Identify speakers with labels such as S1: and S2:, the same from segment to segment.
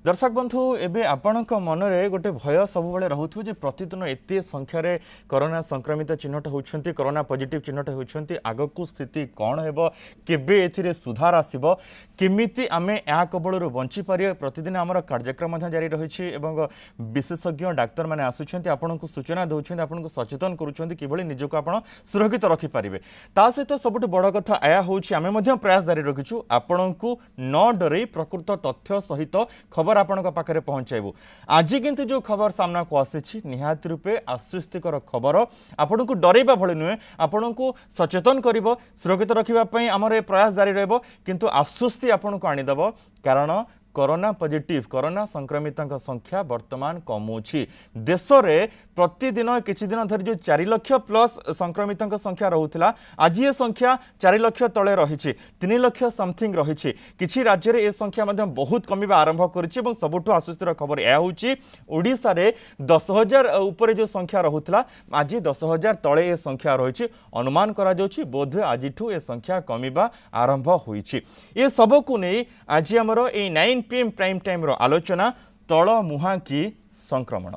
S1: दर्शक बंधु एबे आपणक मनरे गोटे भय सब बेले रहउथु जे प्रतिदिन एते संख्या रे कोरोना संक्रमित चिन्हट होउछंती कोरोना पॉजिटिव चिन्हट होउछंती आगकू स्थिति कोन हेबो केबे एथिरे सुधार आसीबो केमिति आमे या कबळरू बंची पारियो प्रतिदिन हमर कार्यक्रम मध्य जारी रहिछि एवं विशेषज्ञ डाक्टर माने आसुछंती आपणकू सूचना दउछंती आपणकू सचेतन करूछंती किबळी निजको आपण सुरक्षित रखि पारिबे ता सहित सबटु बड़ कथा आया होउछि आमे मध्य प्रयास जारी रखिछु आपणकू न डरे प्रकृत तथ्य सहित खबर आपनका पाखरे पहुंचाइबु आज किंतु जो खबर सामना को आसी निहाती रूपे आश्वस्तिकर खबर आपन को डरैबा भली नुहे आपन को सचेतन करिवो सुरक्षित रखिबा पई हमर प्रयास जारी रहबो किंतु आश्वस्ति आपन को आनी देबो कारण कोरोना पॉजिटिव कोरोना संक्रमित संख्या वर्तमान कमुछि देश में प्रतिदिन किछि दिन धरि जो 4 लाख प्लस संक्रमित संख्या रहउथिला आज ये संख्या 4 लाख तले रहिछि 3 लाख समथिंग रहिछि किछि राज्य रे ए संख्या मध्ये बहुत कमिबा आरंभ करिछि एवं सबुठु आश्वस्तिर खबर या होछि ओडिसा रे 10,000 ऊपर जो संख्या रहउथिला आज 10,000 तले ए संख्या रहिछि अनुमान करा जाउछि बोधे आजिठु ए संख्या कमिबा आरंभ होइछि ए सबकु नै आज हमरो ए 9 PM प्राइम टाइम रो आलोचना तल मुहा की संक्रमण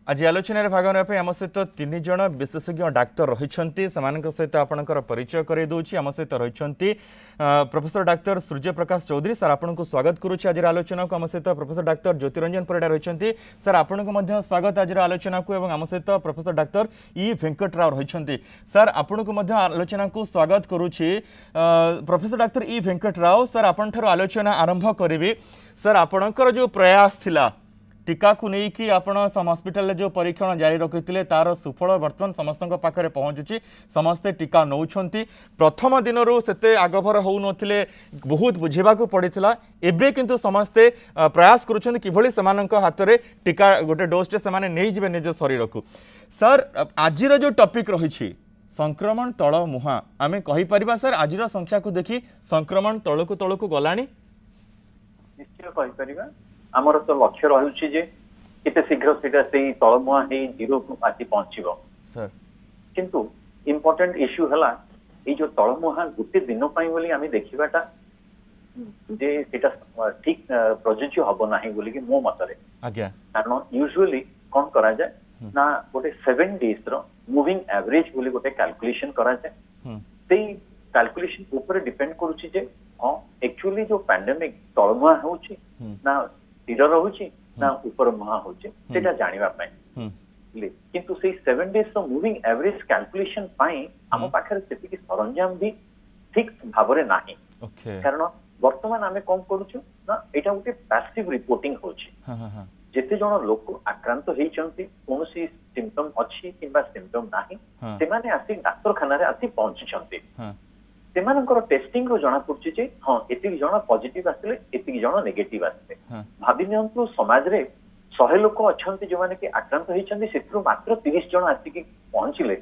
S1: आज आलोचन भाग आम सहित 3 जन विशेषज्ञ डाक्तर रही सहित आपंकर परिचय कर दूसरी आम सहित रही professor doctor Surya Prakash Chaudhary sir आपन को स्वागत करुच्ची आज आलोचना को आम सहित प्रोफेसर डाक्तर ज्योतिरंजन परिडा रही सर आपन को स्वागत आज आलोचना को आम सहित प्रोफेसर डाक्तर ई वेंकट राव रही सर आपन को आलोचना को स्वागत करुच्ची प्रोफेसर डाक्तर ई वेंकट राव सर आपन ठारो आलोचना आरंभ करी सर आपणकर जो प्रयास थिला टीका को नहीं कि आपण हॉस्पिटल जो परीक्षण जारी रखिते तार सुफल बर्तमान समस्त पाखे पहुँचुची समस्ते टीका नौछंती प्रथम दिन से आगभर हो नथिले बहुत बुझेबा पड़ता एबे किंतु समस्ते प्रयास करुछंती किभली सेमानक हाथ में टीका गोटे डोज से माने नहीं जिवे निज शरीर को सर आज जो टॉपिक रही संक्रमण तल मुहा आमे कहि परिबा सर आज संख्या को देखी संक्रमण तलकू गलानी
S2: निश्चय कहि परिबा आमर तो लक्ष्य रही जे केते शीघ्र सेटा सेही तलमुआ हे जीरो को आसी पहुंचीबो
S1: सर
S2: किंतु इंपोर्टेंट इश्यू हला ए जो तलमुआ गुटे दिन पई बोली आमी देखिबाटा जे सेटा ठीक प्रयोज्य हबो नाही बोली कि मो मतरे
S1: आज्ञा
S2: कारण यूजुअली कोन करा जाय ना गोटे 7 डेज रो मूविंग एवरेज बोली गोटे कैलकुलेशन करा जाय सेही कैलकुलेशन ऊपर डिपेंड करूची जे हां एक्चुअली जो पैंडेमिक तलमुआ होची ना स्थिर रहुची ना ऊपर मुहा होची सेटा जानिबा पई किंतु से 7 डेज रो मूविंग एवरेज कैलकुलेशन पाई हम पाखरे सेति की सरंजाम भी ठीक भाबरे नाही कारण वर्तमान आमे कोन करूछु ना एटा उते पैसिव रिपोर्टिंग होची जेते जण लोक आक्रांत हेइचंती कोनोसी सिम्पटम अछि किबा सिम्पटम नाही से माने आसी डाक्टर खाना रे आसी पहुंचीचंती सेमानकर टेस्टिंग रो जना पड़छि जे हां एति जण पॉजिटिव आसले एति जण नेगेटिव आसले भाबि नियंतु समाज रे 100 लोक अछंती जो माने कि आक्रांत हेइचंती सेत्रु मात्र 30 जण आसी कि पहुंचिले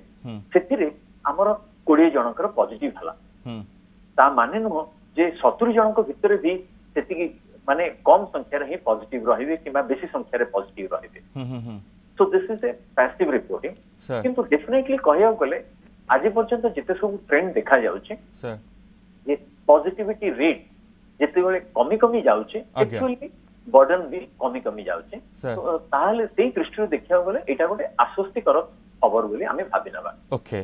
S2: सेतिरे हमर 20 जनकर पॉजिटिव हला ता माने न जे 70 जनक भितरे भी सेति कि माने कम संख्या रे ही पॉजिटिव रहिबे किबा बेसी संख्या रे पॉजिटिव रहिबे so this is a passive reporting किंतु डेफिनेटली कहया गले आज पर्यंत जिते सब ट्रेंड देखा जाउचे सर ये पॉजिटिविटी रेट जिते बेले कमी कमी जाउचे एक्चुअली बर्डन भी कमी कमी जाउचे तो ताले सेही दृष्टि देखिया गले एटा गोटे आश्वस्तिकर खबर बोली आमे भाबी नबा
S1: okay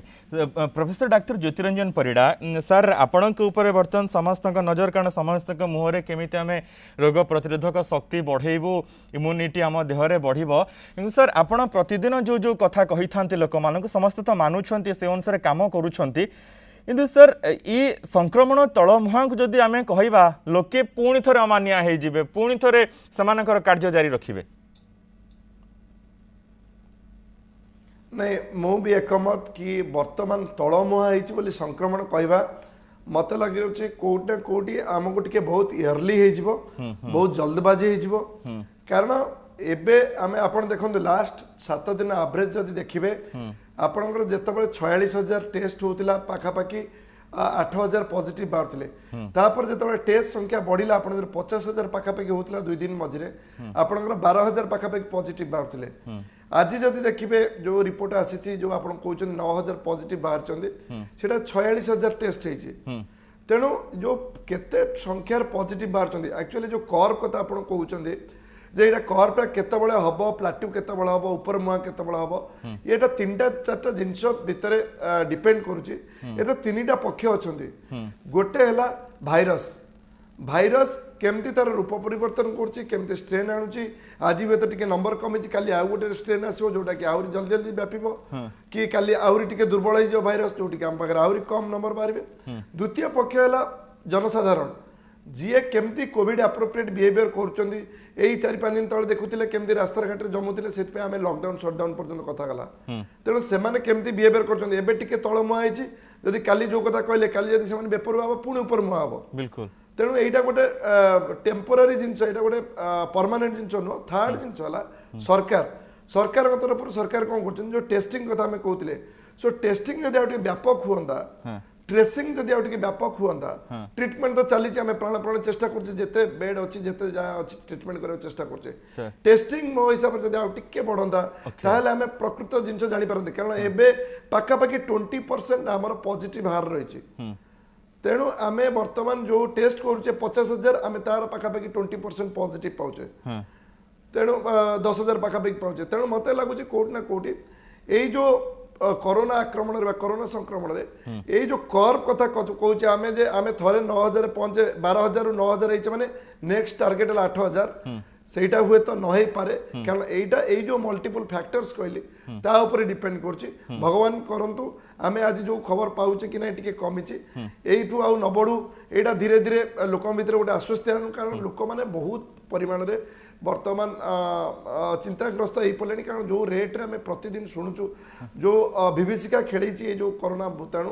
S1: professor doctor Jyotiranjan Parida sir आपणक ऊपर बर्तन समस्त नजर कारण समस्त मुहरे केमिति आमे रोग प्रतिरोधक शक्ति बढ़ेबू इम्यूनिटी आम देहरे बढ़िबो किंतु सर आपण प्रतिदिन जो जो कथा कहि थांती लोक मानक समस्त तो मानुछंती से अनुसार काम करूछंती किंतु सर ये संक्रमण तलमुहा को जदि आमे कहिबा लोके पुणी थरे अमानिया हे जिवे पुणी थरे समानकर कार्य जारी रखिबे
S3: नहीं मु भी एकमत कि वर्तमान तलमुहा बोली संक्रमण कहवा मत लगे कोटे कोटी आमको टिके बहुत इयरली हो बहुत जल्दबाजी हो कारण एबे आमे आपण देखंतु लास्ट 7 दिन एवरेज जदि देखिबे आपणकर जेतबे 46,000 टेस्ट होतिला पाखापाखि 8,000 पॉजिटिव बाहर तापर जो टेस्ट संख्या बढ़ला आप 50,000 पाखापाखि होता 2 दिन मझे आप 12,000 पाखापाखि पॉजिटिव बाहर आज जदि देखिए जो रिपोर्ट आसी जो आप 9,000 पॉजिटिव बाहर से 46,000 टेस्ट है तेणु जो केते संख्यार पॉजिटिव बाहर एक्चुअली जो कर्व कथा आप कहते जे ये कर्वटा केत हम प्लाट्यू केत हम ऊपर मुआ केत हम ये 3-4 जिनस भितर डिपेंड करुच्ची ये 3टा पक्ष अच्छा गोटे है भाइरस भाइरस केमती तार रूप परिवर्तन करमती स्ट्रेन आणुची आज भी तो टिके नंबर कमी काली आउ गोटे स्ट्रेन आसो जोटा कि आउरी जल्दी जल्दी व्यापिब कि काली आउरी टिके दुर्बल हो भाइरस जोटी आम पाखे आउरी कम नंबर बाहर द्वितीय पक्ष है जनसाधारण जी केमती कोविड एप्रोप्रिएट बिहेवियर कर 4-5 दिन तले देखुले केमती रास्ता घाट जमुले से लॉकडाउन शटडाउन पर्यंत कथा गला तेणु से केमती बिहेवियर कर तलमुआ जदि काली जो कथा कहले काली जदि से बेपरुआ हम पुणी ऊपर मुआ हम
S1: बिल्कुल
S3: तेणु यहाँ गोटे टेम्पोरारी जिनस यहाँ गोटे परमानेंट जिनस नुह थर्ड जिनस है सरकार तरफ सरकार कौन कर जो टेस्टिंग कथा आम कहते सो टेस्टिंग जब व्यापक हुआ ट्रेसिंग जदि आउटे व्यापक हुआ ट्रिटमेंट तो चली प्राण प्राण चेष्टा करते बेड अच्छी जिते जहाँ अच्छी ट्रिटमेंट करने चेष्टा करते टेस्टिंग मो हिसाब से आउ टे बढ़ता ताहले आम प्रकृत जिनस जापारते कारण एवं पाखापाखि 20% आमर पॉजिटिव बाहर रही तेणु आम बर्तमान जो टेस्ट करुचे 50,000 आम तार पाखापाखि 20% पॉजिटिव पाचे तेणु 10,000 पाखापाखि पाचे तेणु मत लगुच कोटि ना कोटि यही जो कोरोना आक्रमण कोरोना संक्रमण ये जो कर्व कथा कहूँ आम जे आम थे 9,000 पहुंचे 12,000 रू 9,000 माने नेक्स्ट टार्गेट है 8,000 सेटा हुए तो न हो पारे कारण एटा ए जो मल्टीपल फैक्टर्स कहली ता ऊपर डिपेंड करछि भगवान करंतु आमे आज जो खबर पाउचे कि नै टिके कमिछि एइठु आउ न बढु एटा धीरे धीरे लोक भितर गोटे आश्वस्ति आनु कारण लोक माने बहुत परिमाण रे वर्तमान चिंताग्रस्त हो पड़े कारण जो रेट रे प्रतिदिन शुणुचु जो विभीषिका खेली जो कोरोना भूताणु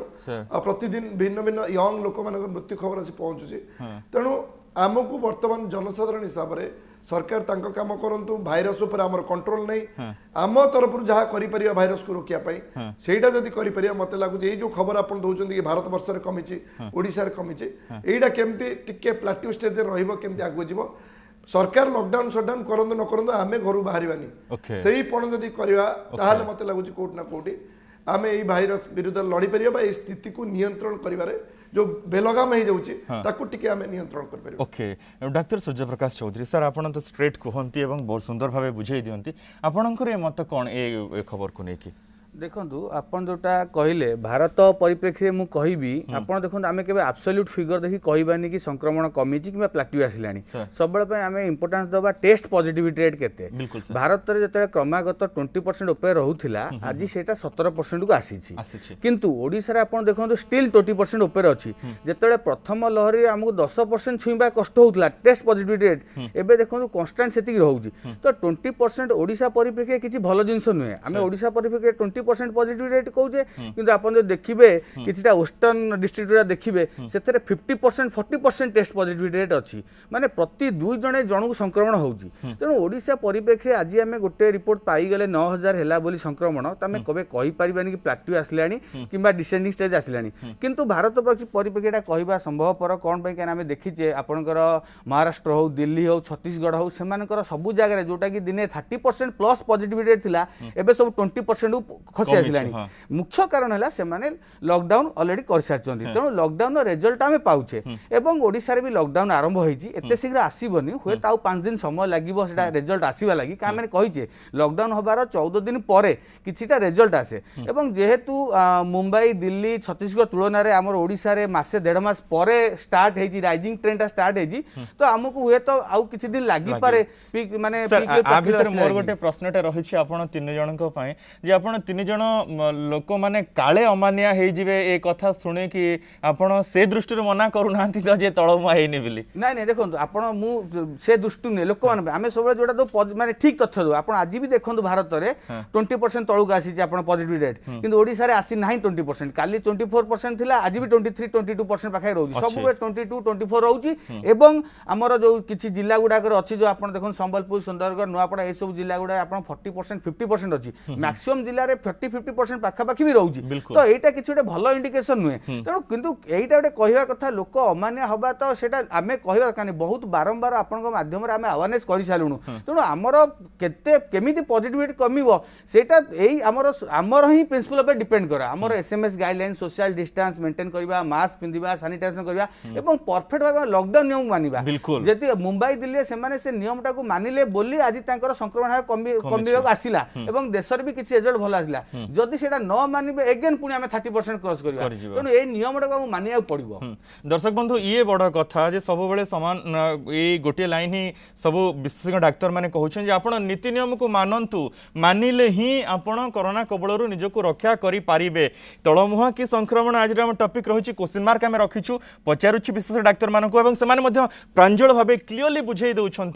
S3: प्रतिदिन भिन्न भिन्न यंग लोक मान मृत्यु खबर आसी पहुंचुची तेणु आमको वर्तमान जनसाधारण हिसाब से सरकार तांको काम करंतु भाइरस ऊपर हमर कंट्रोल नहीं आम तरफ जहाँ करिपरिया भाइरस को रोकिया पाई सेटा जदी करिपरिया मते लागु जे जो खबर आपण दउचंदी कि भारत वर्ष रे कमिछि ओडिसा रे कमिछि एइडा केमती टिके प्लाट्यू स्टेज रे रहिबो केमती आगु जिवो सरकार लॉकडाउन शटडाउन करंतु न करंतु आमे घरु बाहरिबानी सेही पण जदी करबा ताहाले मते लागु कोट ना कोटी आमे एई भाइरस विरुद्ध लड़ी परिबा एई स्थिति को नियंत्रण करिबारे जो बेलगाम हो जाउची ताकू टिके आमे नियंत्रण कर परिबा
S1: okay doctor Suryaprakash Chaudhary sir आपण तो स्ट्रेट कहंती एवं बहुत सुंदर भाबे बुझाई दियंती आपणकर मत कोन ए खबर को नेकी
S4: देखु आपन जोटा कहले भारत परिप्रेक्षी मु कहबी आपन देखु आमे केबे एब्सोल्यूट फिगर देखि कहबानी कि संक्रमण कमी कि प्लाट्यू आसिलानी सब बेले आमे इंपोर्टेंस दबा टेस्ट पॉजिटिविटी रेट केते भारत रे जते क्रमागत 20% ऊपर रहउथिला आज सेटा 17% को आसीछि किंतु ओडिसा रे आपन देखु स्टिल 20% ऊपर अछि जते प्रथम लहरी हमकु 10% छुइबा कष्ट होउतला टेस्ट पॉजिटिविटी रेट एबे देखु कांस्टेंट सेति रहउछि तो 20% ओडिसा परिप्रेक्षी किछि भलो जिंस नुहे आमे ओडिसा परिप्रेक्षी 20% पॉजिटिव रेट कहूचे किंतु आपन जो देखिबे किछटा वेस्टर्न डिस्ट्रिक्ट देखिबे सेतरे 50% 40% टेस्ट पॉजिटिविटी रेट अछि माने प्रति 2 जने जनकु संक्रमण होउची तेनु ओडिसा परिप्रेक्षी आज आमे गोटे रिपोर्ट पाई गेले 9,000 हैला बोली संक्रमण तमे कबे कहि परिबानी कि प्लाट्यू आसलानी किबा डिसेंडिंग स्टेज आसलानी किंतु भारत परिप्रेक्षीटा कहबा संभव पर कोन पय काना आमे देखिचे आपनकर महाराष्ट्र हो दिल्ली हो छत्तीसगढ़ हो सेमानकर सब जगह रे जोटा कि दिने 30% प्लस पॉजिटिविटी रेट थिला एबे सब 20% खसी मुख्य कारण है से लॉकडाउन ऑलरेडी कर सारी तेणु लॉकडाउन रिजल्ट आम पाचे एवं ओडिशा रे भी लॉकडाउन आरंभ होती एत शीघ्र आसबनी हुए तो 5 दिन समय लगे रिजल्ट आसवा लगी क्या कहीचे लॉकडाउन हबार 14 दिन पर किछिटा रिजल्ट आसे एवं जेहेतु मुंबई दिल्ली छत्तीसगढ़ तुलन में आम ओडिशा रे मासे 1.5 मास पर स्टार्ट है राइजिंग ट्रेंड स्टार्ट है तो आमको हुए तो आउ किछि दिन लागि पारे माने
S1: मोर गोटे प्रश्नटे रही आपण 3 जनक पई जे आपण 3 जन लोक माने काले अमानिया हे जिवे ए कथा सुने कि आपण से दृष्टि रे मना करू नांती तो जे तळमुआ हेनी बिली
S4: नाही नाही देखंतु आपण मु से दृष्टि ने लोक माने आमे सब जोटा तो माने ठीक तथ्य दो आपण आज भी देखंतु भारत रे 20% तळुक आसी जे आपण पॉजिटिव रेट किंतु ओडिसा रे आसी नाही 20% काली 24% थिला आज भी 23-22% पाखे रहउची सब बे 22-24 रहउची एवं हमर जो किछि जिल्ला गुडा कर अछि जो आपण देखन संबलपुर सुंदरगढ़ नुआपड़ा ए सब जिल्ला गुडा आपण 40% 50% अछि मैक्सिमम जिल्ला रे 40-50% ପାଖାପାଖି ବି ରହୁଛି।
S1: बिल्कुल।
S4: ତ ଏଇଟା କିଛି ଗୋଟେ ଭଲ ଇଣ୍ଡିକେସନ ନୁହେଁ। ତେଣୁ କିନ୍ତୁ ଏଇଟା ଗୋଟେ କହିବା କଥା ଲୋକ ଅମାନ୍ୟ ହବା ତ ସେଇଟା ଆମେ କହିବା ଦରକାର ନାହିଁ। ବହୁତ ବାରମ୍ବାର ଆପଣଙ୍କ ମାଧ୍ୟମରେ ଆମେ ଆୱାରନେସ୍ କରିସାରିଲୁଣୁ। ତେଣୁ ଆମର କେମିତି ପଜିଟିଭିଟି କମିବ ସେଇଟା ଏଇ ଆମର ହିଁ ପ୍ରିନ୍ସିପଲ ଉପରେ ଡିପେଣ୍ଡ କରେ। ଆମର SMS guideline, social distance maintain করা, মাস্ক পিঁধা, সানিটাইজেসন করা এবং পরফেক্ট ভাবে লকডাউন নিয়ম মানিবা।
S1: बिल्कुल।
S4: যদি মুম্বাই দিল্লি সেমানে সে নিয়মটাকে মানিলে বলি আজ তাঙ্কর সংক্রমণ হার কমিବାକୁ আসিলা এবং দেশর বি কিছু রেজল্ট ভাল আসিলা। যদি সেটা ন মানিবে এগেন পুনি আমি 30% ক্রস করিবা। তেণু এই নিয়মটাকে আমি মানিବାକୁ পড়িব।
S1: দর্শক বন্ধু ইয়ে বড় কথা যে সবুবেলে সমান এই গোটিয়ে লাইন হি সবু বিশেষজ্ঞ ডাক্তার মানে কହୁছেন যে আপন নীতি নিয়মକୁ ମାନନ୍ତୁ, মানিলে হি আপন করোনা কবଳରୁ ନିଜକୁ রক্ষা କରି পারিবে। তলমুহা কি সংক্রমণ আজ আমার টপিক রয়েছে কোশ্চিন মার্ক আমি রখিছু, পচারুছি বিশেষজ্ঞ ডাক্তার মানুষ এবং সে প্রাঞ্জল ভাবে ক্লিয়রলি বুঝাই দেউছেন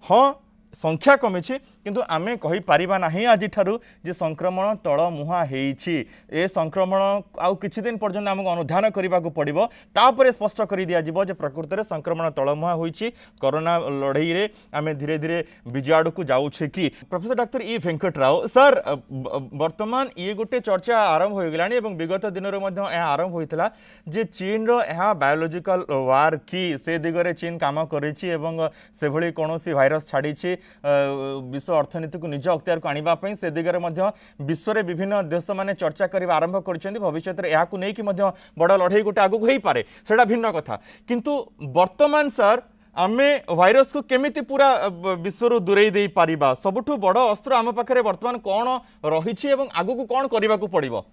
S1: হ্যাঁ সংখ্যা কমিছি কিন্তু আমি কহিপারিবা নাহি আজিঠারু যে সংক্রমণ তলমুহা হয়েছি। এ সংক্রমণ আউ কিছু দিন পর্যন্ত আমাকে অনুধান করা পড়ব, তাপরে স্পষ্ট করে দিয়াযিব যে প্রকৃতরে সংক্রমণ তলমুহা হয়েছি। করোনা লড়াইরে আমি ধীরে ধীরে বিজয় আড়ক যাওছে কি। প্রফেসর ডাক্তার ই ভেঙ্কট রাও স্যার, বর্তমান ইয়ে গোটে চর্চা আরম্ভ হয়ে গলানি এবং বিগত দিনের মধ্যে আরম্ভ হয়েছিল যে চীনর বায়োলোজিকাল ওয়ার কি সে দিগরে চীন কাম করেছি এবং সেভাবে কৌশি ভাইরস ছাড়িছি विश्व अर्थनीति को निज अख्तियार को आने से दिगरे विश्व में विभिन्न देश मैंने चर्चा करने आरंभ कर भविष्य में यहाँ नहीं बड़ लड़ाई गोटे आगू हो पारे से भिन्न कथा। किंतु वर्तमान सर आमे भाइरस को केमिति पूरा विश्व दूरे दे पारिबा, सबुठु बड़ अस्त्र आम पाखे वर्तमान कौन रही आगू को कौन करने को पड़ो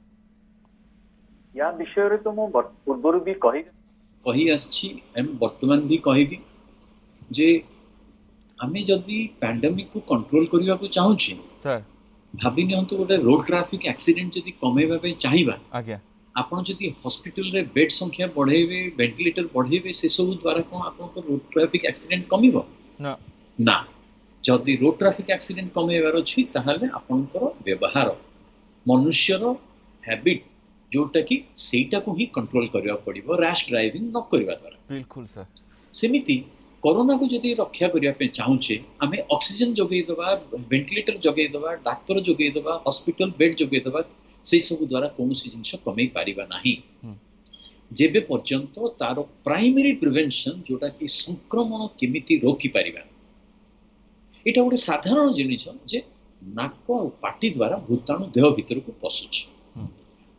S2: या विषय तो मु पूर्व भी कही आछि वर्तमान भी कहबी जे आमे जदि पैंडेमिक को कंट्रोल करने को चाहूचे
S1: सर
S2: भाभी नियंतु गोटे रोड ट्रैफिक एक्सीडेंट जदि कमेबा पे चाहिबा
S1: आज्ञा
S2: आपण जदि हॉस्पिटल रे बेड संख्या बढ़ेबे, वेंटिलेटर बढ़ेबे, से सब द्वारा कोन आपण को रोड ट्रैफिक एक्सीडेंट कमिबो ना ना। जदि रोड ट्रैफिक एक्सीडेंट कमेबार अछि ताहाले आपनकर व्यवहार मनुष्यर हैबिट जोटा कि सेटा को ही कंट्रोल करबा पड़िबो, रैश ड्राइविंग न करबा द्वारा।
S1: बिल्कुल सर।
S2: सेमिति कोरोना को जदि रक्षा करने पे चाहूचे आमे ऑक्सीजन जोगे दबा, वेंटिलेटर जोगे दबा, डाक्टर जोगे दबा, हॉस्पिटल बेड जोगे दबा, से सब द्वारा कोनोसी जिंस कमे पारिबा नाही जेबे पर्यंत तार प्राइमरी प्रिवेंशन जोटा कि संक्रमण केमिति रोकी पारिबा। एटा गोटे साधारण जिनिस जे नाक और पाटी द्वारा भूताणु देह भीतर को पसुछ,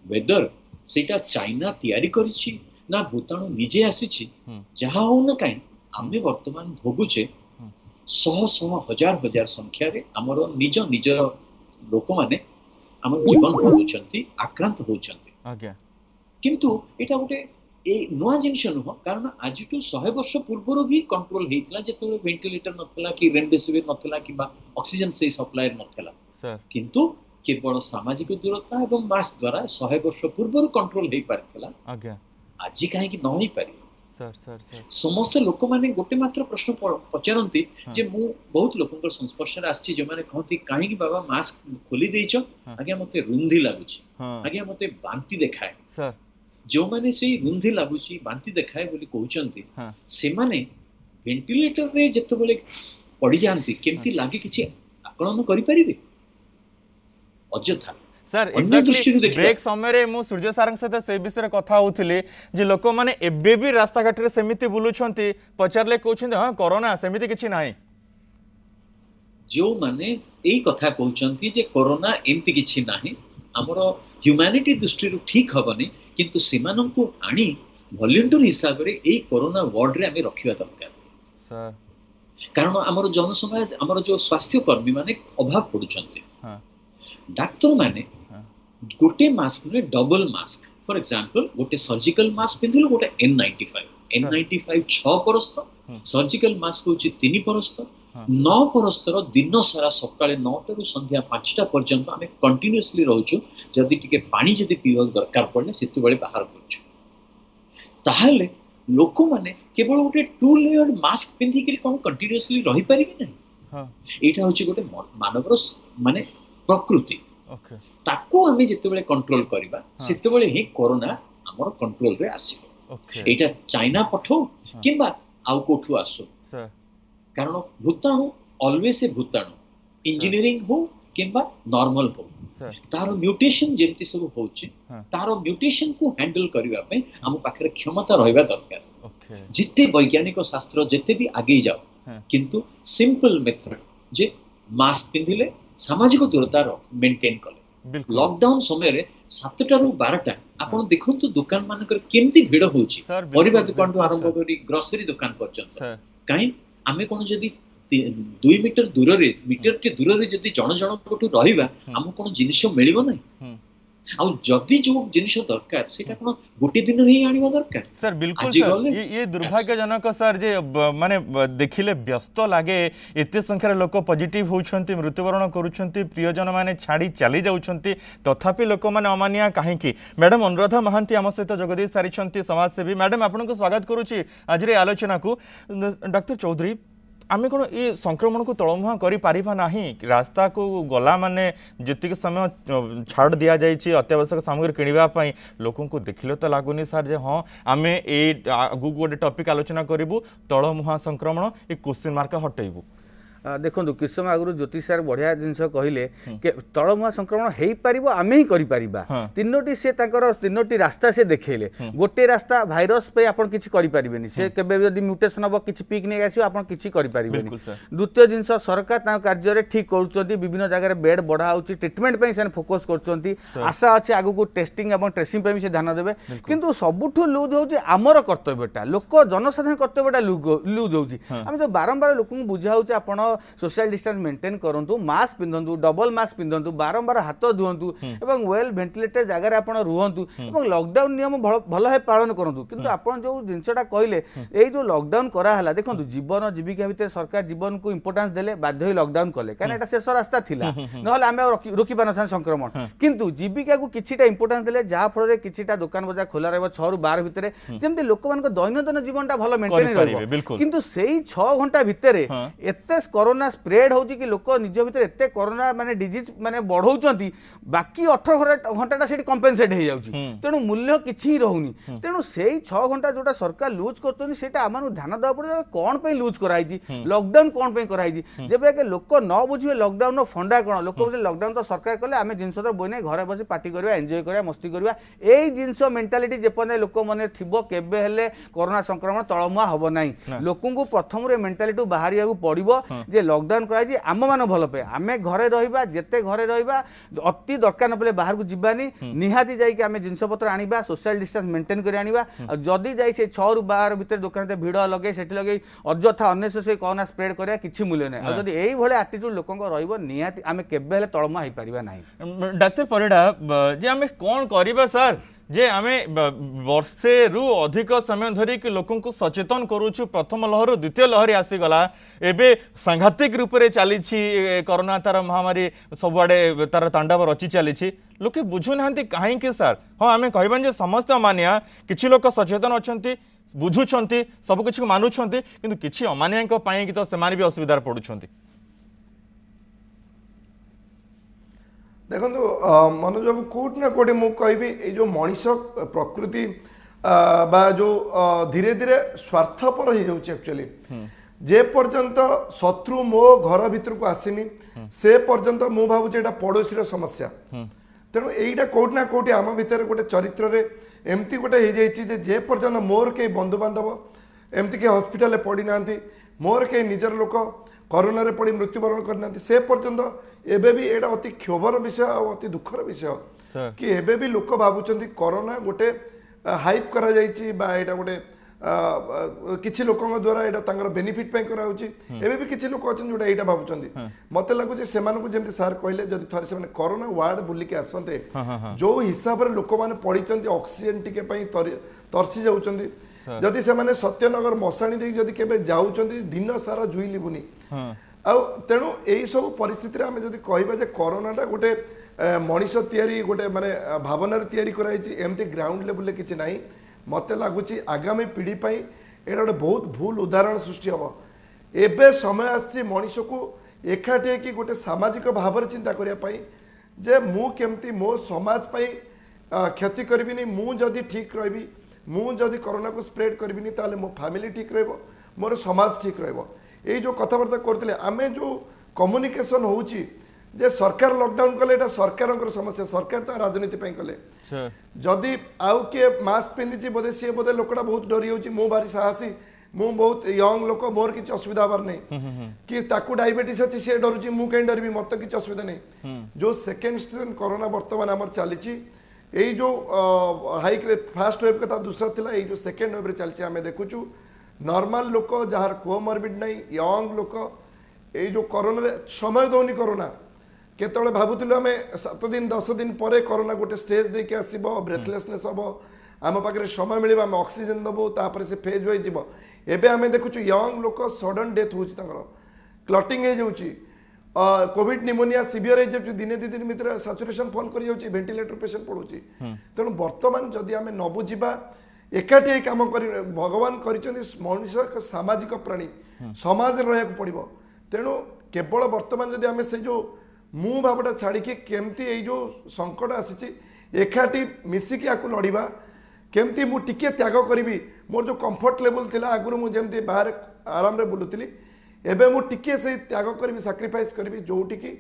S2: वेदर सेटा चाइना तैयारी करिछि ना भूताणु निजे आसीछि, जहा हो न काई आमे वर्तमान भोगुचे शह शह हजार हजार संख्या रे हमर निज निज लोक माने हमर जीवन भोगुचंती, आक्रांत होचंती।
S1: आज्ञा
S2: किंतु एटा गोटे ए नवा जिनिस नुह, कारण आज टू 100 वर्ष पूर्व भी कंट्रोल हेतिला जेतले वेंटिलेटर नथला कि रेमडेसिविर नथला कि ऑक्सीजन से सप्लाई नथला सर, किंतु केवल सामाजिक दूरता एवं मास्क द्वारा 100 वर्ष पूर्व कंट्रोल हे पारथिला। आज्ञा आज काहे कि न ही पारि सर सर सर समस्त लोक माने गोटे मात्र प्रश्न पचारती जे मु बहुत लोकंकर संस्पर्श रे आछि जे माने कहती काहे कि बाबा मास्क खोली देइछो, आज्ञा मते रुंधी लागुछि, आज्ञा मते बांती देखाए सर। जो माने सेई रुंधी लागुछि बांती देखाए बोली कहउचंती से माने वेंटिलेटर रे जत्ते बोले पड़ी जानती केमती लागे किछि आकलन करि परिबे अजथा
S1: सर। एक्जाक्टली ब्रेक समय मु सूर्य सारंग सहित से विषय कथा होउथिली जे लोक माने एबे भी रास्ता घाट रे सेमिति बुलुछंती, पचारले कहउछंती हां कोरोना सेमिति किछि नाही।
S2: जो माने एई कथा कहउछंती जे कोरोना एमति किछि नाही, हमर ह्यूमैनिटी दृष्टि रु ठीक हबनी, किंतु सेमानन को आनी वॉलंटियर हिसाब रे एई कोरोना वार्ड रे हमें रखिबा दरकार सर, कारण हमर जनसमाज हमर जो स्वास्थ्य कर्मी माने अभाव पडुछंती। हां डाक्टर माने गोटे मास्क में डबल मास्क, फॉर एग्जांपल गोटे सर्जिकल मास्क पिंधुलो, गोटे N95 6 परस्त, सर्जिकल मास्क होची 3 परस्त, 9 परस्तर दिन सारा सकाळे 9 टु संध्या 5टा पर्यंत हमें कंटीन्यूअसली रहउछु। जदि टिके पानी जदि पीवा दरकार पड़ले सेते बेले बाहर करछु, ताहाले लोक माने केवल गोटे 2 लेयर मास्क पिंधि के कोन कंटीन्यूअसली रहि परिबे नै। हां एटा होची गोटे मानवर माने प्रकृति। ओके ताको हमें जते बेले कंट्रोल करबा सेते बेले ही कोरोना हमर कंट्रोल रे आसीबो। ओके एटा चाइना पठो किबा आउ कोठु आसो सर, कारण भूताणु ऑलवेज ए भूताणु इंजीनियरिंग हो किबा नॉर्मल हो
S5: तार म्यूटेशन जेमती सब होची तार म्यूटेशन को हैंडल करबा पे हम पाखरे क्षमता रहबा दरकार जिते वैज्ञानिक शास्त्र जिते भी आगे जाओ किंतु सिंपल मेथड जे मास्क पिंधिले सामाजिक दूरता मेंटेन कले लॉकडाउन समय 7टा रु 12टा आपण देखंतु दुकान मानकर केमती भीड़ होची परिबा दुकान तो आरंभ करी ग्रोसरी दुकान पर्यंत काई आमे कोन जदी 2 मीटर दूर मीटर के दूर जदि जन जन कोठू रहिबा हम कोन जिनिस मिलिबो नै आ जदि जो जिनिस दरकार सेटा कोन गोटे दिन ही आनिबा दरकार
S1: सर बिल्कुल सर ये दुर्भाग्यजनक सर जे माने देखिले व्यस्त लागे एते संख्यार लोक पॉजिटिव होउछंती मृत्युवरण करूछंती प्रियजन माने छाड़ी चली जाउछंती तथापि लोक माने अमानिया काहे की मैडम अनुराधा महांती हम सहित जगदी सारिछंती समाजसेवी मैडम आपन को स्वागत करूची आज रे आलोचना को डॉक्टर चौधरी आमे कोन ये संक्रमण को तळमुहा करि पारिबा नाही रास्ता को गला माने जतिक समय छाड़ दिया जाइछि अत्यावश्यक सामग्री किनिबा पई लोकन को देखिलो त लागुनी सर जे हां आमे ए आगु गोटे टॉपिक आलोचना करिवु तळमुहा संक्रमण ए क्वेश्चन मार्क हटेइबु
S4: देखो किस समय आगु ज्योति सर बढ़िया जिनस कहले कि तलमुहा संक्रमण हो पार आम ही कर तीनोटी से तीनोटी रास्ता से देखेले गोटे रास्ता भाइरस पे आप किसी करें से केबे म्यूटेशन हम किसी पिक नहीं आस किसी करें द्वितीय जिनस सरकार कार्य ठीक कर जगह बेड बढ़ा ट्रिटमेंट से फोकस कर आशा अच्छे आगू टेस्टिंग और ट्रेसिंग भी से ध्यान देवे किंतु सबुठ लुज हो आमर कर्तव्यटा लोक जनसाधारण कर्तव्यटा लुज होम जो बारंबार लोक बुझाऊ आप सोशल डिस्टेंस मेंटेन करंतु मास्क पिंधंतु डबल मास्क पिंधंतु बारंबार हाथ धुवंतु एवं वेल वेंटिलेटेड जगह आपण रुहंतु एवं लॉकडाउन नियम भल है पालन करंतु किंतु आपण जो जिनसटा कहले एई जो लॉकडाउन करा हला देखंतु जीवन जीविका भितर सरकार जीवन को इंपोर्टेंस देले बाध्य लॉकडाउन कले कारण एटा शेष रास्ता थिला नहले आमे रोकी पानथान संक्रमण किंतु जीविका को किछिटा इंपोर्टेंस देले जा फल रे किछिटा दुकान बजार खोला रहबो 6 रु 12 भितर जेमते लोक मान को दैनंदिन जीवनटा भल मेंटेन रहबो किंतु सेई 6 घंटा भितर एते कोरोना स्प्रेड होची कि लोक निज भितर एते कोरोना माने डिजीज माने बढ़ौचंती बाकी 18 घंटा से कंपेनसेट हो जाउची तेणु मूल्य किछि ही रहउनी तेणु सेई 6 घंटा जोटा सरकार लूज करचंती सेटा आमानु ध्यान देबा पड़े कोन पे लूज कराइची लॉकडाउन कोन पे कराइची जेबे के लोक न बुझिबे लॉकडाउन नो फंडा कोन लोक बुझे लॉकडाउन तो सरकार कले आमे जिंस तो बोने घरे बसी पार्टी करबा एन्जॉय करबा मस्ती करबा एई जिंस मेंटालिटी जेपने लोक मने थिबो केबे हेले कोरोना संक्रमण तळमुआ हबो नाही लोकन को प्रथम रे मेंटालिटी बाहरिया को पड़िबो जे लॉकडाउन कराई आम मान भल पे आम घरे रहिबा जेते घरे रहिबा अति दरकार न पड़े बाहर को जीवानी निहाती जाई कि आम जिनपतर आनिबा सोशल डिस्टेंस मेंटेन कर आनिबा जदि जाई से 6 रु 12 भितर दुकान ते भिड़ लगे सेठी लगे अଯଥା अनेसेसरी कोरोना स्प्रेड करिया किछि मूल्य नै जदि एई भले एटीट्यूड लोकन को रहइबो निहाती आम केबे हेले तळमा होई परिबा नाही
S1: डॉक्टर परिडा जे आम कोन करिबा सर जे आमे वर्षे रु अधिक समय धरी कि लोकन को सचेतन करूछु प्रथम लहर द्वितीय लहरी आसी गला एबे सांघातिक रूप रे चली कोरोना तार महामारी सबुआडे तार तांडव रची चली लोके बुझु नांती काहे कि सर हाँ आमे कहबन जे समस्त अमानिया किछि लोक सचेतन अछंती बुझुछंती सब किछि मानुछंती किंतु किछि अमानिया को पाए कि तो सेमाने भी असुविधा पडुछंती
S3: देखो मनोज बाबू कोट ना कोटे मु कहबी ए जो मनीष प्रकृति बा जो धीरे धीरे स्वार्थपर हो जाउची एक्चुअली जे पर्यंत शत्रु मो घर भीतर को आसीनी से पर्यंत मु भाबुची एटा पड़ोसी समस्या तेणु एटा कोट ना कोटी आम भीतर गोटे चरित्र रे एमती गोटे हो जाइए जे पर्यंत मोर के बंधु बांधव एमती के हॉस्पिटल पड़ी नांती मोर के निजर लोक कोरोना रे पड़ी मृत्युवरण करना से पर्यंत एबे भी एटा अति क्षोभर विषय और अति दुखर विषय कि एबे भी लोक भावुचंती कोरोना गोटे हाइप करा जाइछि बा एटा गोटे किछि लोकन द्वारा एटा तांगर बेनिफिट पे करा होछि एबे भी किछि लोक अछन जोटा एटा भावुचंती मते लागु जे सेमान को जेमति सर कहले जदि थरे से कोरोना वार्ड बुली के आसंते जो हिसाब रे लोक माने पडिचंती ऑक्सीजन टिके पई तरसी जाउचंती जदि से माने सत्यनगर मसाणी दे जदि केबे जाउचंती दिन सारा जुई लिबुनी तेणु यही सब परिस्थिति आम जब कह कोरोना गोटे मनीष तैयारी गोटे माने भावनार तैयारी कराई एमती ग्राउंड लेवल किसी ना मत लगुच आगामी पीढ़ी एटा गोटे बहुत भूल उदाहरण सृष्टि हम एबे समय आसी मनीष को एकाठी कि गोटे सामाजिक भाव चिंता करने जे मु केमती मो समाज क्षति करी मुझे ठीक रही मुझे कोरोना को स्प्रेड करी ताले मो फैमिली ठीक रहिबो मोर समाज ठीक रहिबो ये जो कथबार्ता करते आमे जो कम्युनिकेशन होची जे सरकार लॉकडाउन कले एटा सरकारक समस्या सरकार तो राजनीति पई कले जदि आउ के मास्क पिंधि बोधे सी बोधे लोकटा बहुत डरी होची मो भारी साहसी मु बहुत यंग लोक मोर किसी असुविधा हबार नहीं कि ताकू डायबिटीज अच्छी सी डरुची मु कहीं डरबी मत किसी असुविधा नहीं जो सेकेंड स्ट्रेन कोरोना बर्तमान आमर चली यही जो हाइक फास्ट वेव कथा दूसरा थिला यही जो सेकेंड वेव चलती आम देखुचु नॉर्मल लोक जार कोमॉर्बिड नहीं यंग लोक यही जो कोरोना समय दौनी कोरोना केतले भावुलु आम 7 दिन 10 दिन पर कोरोना गोटे स्टेज देके आसब ब्रेथलेसनेस हम आम पाखे समय मिल आम ऑक्सीजन दबू तापर से फेज वाइज जीव एबे आम देखुचु यंग लोक सडन डेथ होची क्लटिंग हो जाउची कोविड निमोनिया सिवियर हो जाउची दिने 2 दिन भितर सैचुरेशन फॉल कर जाउची वेंटिलेटर पेशेंट पड़ुची तेणु वर्तमान जदि आम न बुझिबा एकाठी काम कर भगवान कर मनुष्य एक सामाजिक प्राणी समाज रहा पड़ो तेणु केवल वर्तमान जदि आम से जो मु भावटा छाड़ी केमती ये जो संकट आसी एकाठी मिसिकी आकु लड़िबा केमती मु टिके त्याग करी मोर जो कंफर्ट लेवल थिला आगुरु मु जेमती बाहर आराम रे बुलुतिली एबे मु टिके से त्याग करी सैक्रिफाइस करी जोटी की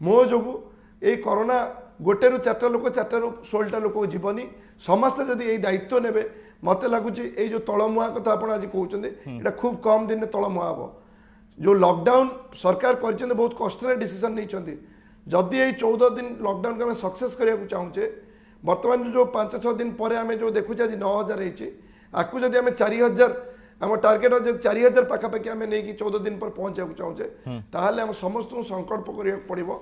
S3: मो जोगु ए कोरोना गोटे रु 4टा लोक 4टा रु 16टा लोक जीवनी समस्त जदि ए दायित्व नेबे मते लागुची ए जो तळमुआ कथा आपण आज कहउचंदे एटा खूब कम दिन तळमुआ हबो जो लॉकडाउन सरकार करचंदे बहुत कष्ट रे डिसीजन नैचंदे जदि ए 14 दिन लॉकडाउन को हम सक्सेस करिया को चाहूचे वर्तमान जो 5-6 दिन पर आम जो देखुचे आज 9000 आपको जब आम 4000 आम टार्गेट अच्छे 4000 पाखापाखि आम नहीं 14 दिन पर पहुंचा चाहूचे ताहले आम समस्त संकल्प करिया पड़िबो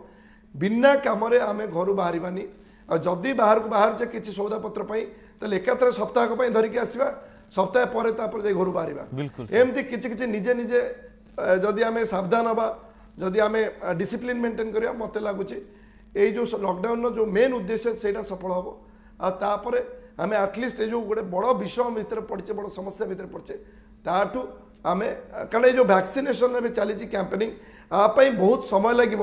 S3: बिना काम आम घर बाहरबानी जदि बाहर को बाहर किसी सौदा पत्र पाई एकाथरे सप्ताह धरिकी आसवा सप्ताह पर घर बाहर एमती किसी निजे निजे जदि आम सावधान हवा जदि आम डिसिप्लिन मेंटेन करिया मते लागुची ये जो लॉकडाउन जो मेन उद्देश्य से सफल हम आपर आम एटलिस्ट जो गोटे बड़ विषय भितर पड़े बड़ समस्या भितर पड़े ताठू आम कारण ये जो वैक्सीनेशन में चली कैंपेनिंग आपाई बहुत समय लगे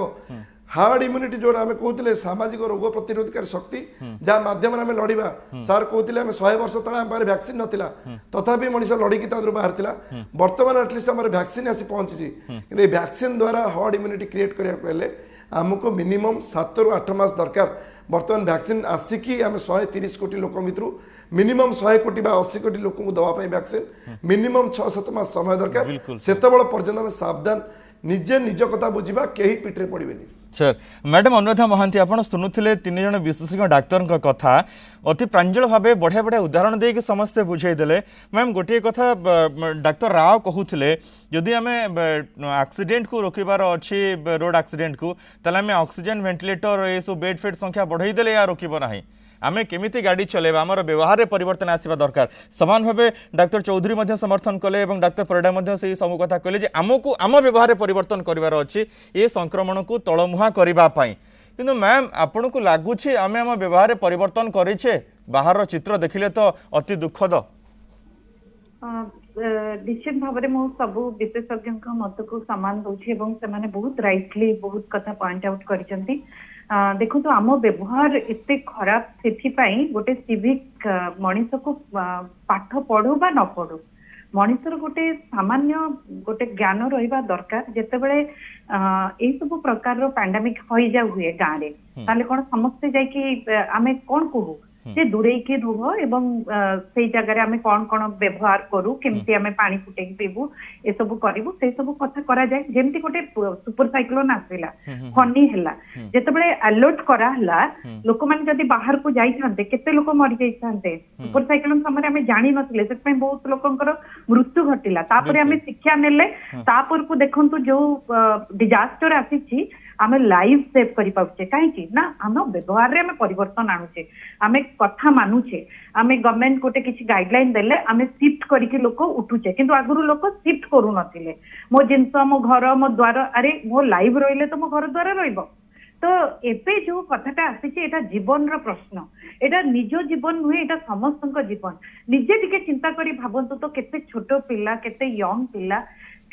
S3: हार्ड इम्यूनिटी जो आम कहते सामाजिक रोग प्रतिरोधकारी शक्ति जहाँ माध्यम आम लड़वा सार कहते 100 वर्ष तले आम वैक्सीन नाला तथापि मनीष लड़की बाहर था बर्तमान एटलिस्ट आम वैक्सीन आसी पहुंची कि वैक्सीन द्वारा हार्ड इम्यूनिटी क्रिएट करने आमको मिनिमम 7 ରୁ 8 मास दरकार बर्तमान वैक्सीन आसिकी आम 130 कोटी लोक भितर मिनिमम 100 कोटी 80 कोटी लोक दवाई वैक्सीन मिनिमम 6-7 मास समय दरकार से पर्यटन आम सावधान निजे निज कथा बुझा कहीं पिट्रे पड़े
S1: सर मैडम अनुराधा महांती आप शुणुले 3 जन विशेषज्ञ डाक्तर कथा अति प्रांजल भाव बढ़िया बढ़िया उदाहरण देके समस्ते बुझेदेले मैम गोटे कथा डाक्तर राव कहते जदि आम एक्सीडेंट को रोकबार अच्छी रोड एक्सीडेंट को ताले आम ऑक्सीजन वेंटिलेटर ये सब बेड फेड संख्या बढ़ईदेले या रोकब ना आमे केमिति गाड़ी चलेबा आमर व्यवहार परिवर्तन आसवा दरकार समान भाव डाक्तर चौधरी समर्थन कले और डाक्तर परिडा से सब कथा कहले जे आमको आम व्यवहार परिवर्तन करिवार अछि ए संक्रमण को तळमुहा करिबा पई किंतु मैम आपन को लागुछि आमे आम व्यवहार परिवर्तन करिछे बाहर चित्र देखिले तो अति दुखद
S6: निश्चित भाव में मु सब विशेषज्ञ मत को सम्मान दूची से बहुत राइटली बहुत कथा पॉइंट आउट करिसेंती देखो तो आम व्यवहार एते खराब से गोटे सिविक मनीष को पाठ पढ़ू बा न पढ़ू मनीषर गोटे सामान्य गोटे ज्ञान रहिबा दरकार जेतेबेले ए सब प्रकार रो पैंडेमिक होई जा हुए गाँव रे ताले कोन समस्ते जाय कि आमे कोन कहू जे दूरे के रुह एवं से जगह आम कौन कौन व्यवहार करूँ केमती आम पानी फुटे पीबू ए सब करूँ से सब कथा करा जाए जेमती गोटे सुपर साइक्लोन आसला फनी है जितेबाला अलर्ट कराला लोक मैंने जब बाहर को जाते केते लोक मरी जाते सुपर साइक्लोन समय आम जानी नथिले से बहुत लोकंकर मृत्यु घटिला तापर आम शिक्षा नेले तापर को देखंतु जो डिजास्टर आसी आम लाइफ सेव करि पाउछे काहे ना आम व्यवहार रे आम परिवर्तन आणुछे आम कथा मानुछे आम गवर्नमेंट गोटे किसी गाइडलाइन देले आम शिफ्ट करके लोक उठुचे किंतु आगुरु लोक शिफ्ट करू नथिले मो जिनस मो घर मो द्वार अरे मो लाइव रहिले तो मो घर द्वार रहिबो तो एबे जो कथाटा आसीचे एटा जीवन रो प्रश्न एटा निज जीवन नुहे एटा समस्त जीवन निजे टिके चिंता करी भाबंतु तो केते छोट पिला केते यंग पिला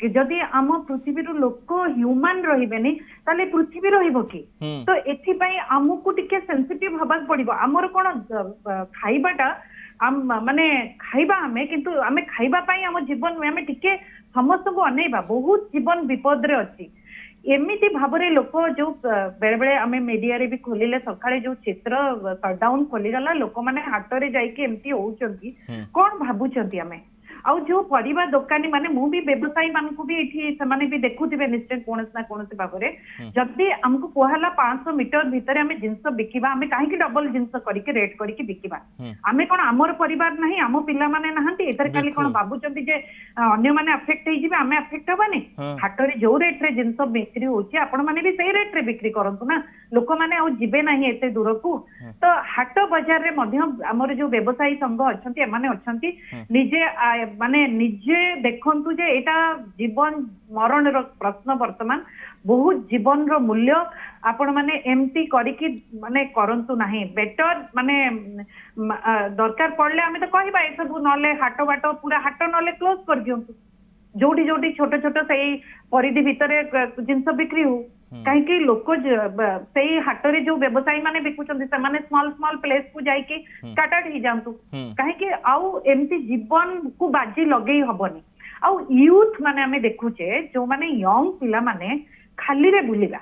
S6: जदि आम पृथ्वी लोक ह्यूमान रहिबेनी ताले पृथ्वी रहिबो कि तो एथिपाई आमको टिके सेंसिटिव हबा पड़िबो आमर कोन खाइबाटा आम माने खाइबा आमे किंतु आमे खाइबा पाई आम जीवन में आमे टिके समस्त को अनेबा बहुत जीवन विपद रे अछि एमती भाव में लोक जो बेले बेले आम मीडिया रे भी खोलिले सकाळे जो चित्र सटडाउन खोलीगला लोक मैंने हाट रे जाइए एमती होउचंती कौन भाबुचंती आमे आउ जो परिवा दुकानी माने मु भी व्यवसायी मानकु भी एठी समाने भी देखुथिबे निश्चय कोनस ना कोनस भाबरे जदी हमको कोहाला 500 मीटर भीतर हमें जिंस बिकिबा हमें काहे कि डबल जिंस करके रेट करके बिकिबा हमें कोन हमर परिवार नहीं हम पिला माने नहंती एतर खाली कोन भाबुचंती जे अन्य माने अफेक्ट हे जिबे हमें अफेक्ट हबानी हाट रे जो रेट रे जिंस बिक्री होची आपण माने भी सही रेट रे बिक्री करंतु ना लोक माने आ जिबे नहीं एते दूर को तो हाट बाजार रे मध्य हमर जो व्यवसायी संघ अछंती एमाने अछंती निजे माने निजे देखंतु जे एटा जीवन मरण रो प्रश्न वर्तमान बहुत जीवन रो मूल्य आपण माने एमती करिकी माने करंतु नाही बेटर माने दरकार पड़ले हमें तो कहबा ए सब नले हाट बाट पूरा हाट नले क्लोज कर दियंतु जोटी जोटी छोटे छोटे सही परिधि भितरे जिंस बिक्री हो कहीं लोक से हाट रे जो व्यवसायी माने बिकुचंती से माने स्मॉल स्मॉल प्लेस को जाइके स्टार्टेड ही जांतु कहीं आउ एमती जीवन को बाजी लगेई हबनी आउ यूथ माने हमें देखुचे जो माने यंग पिला माने खाली रे बुलिबा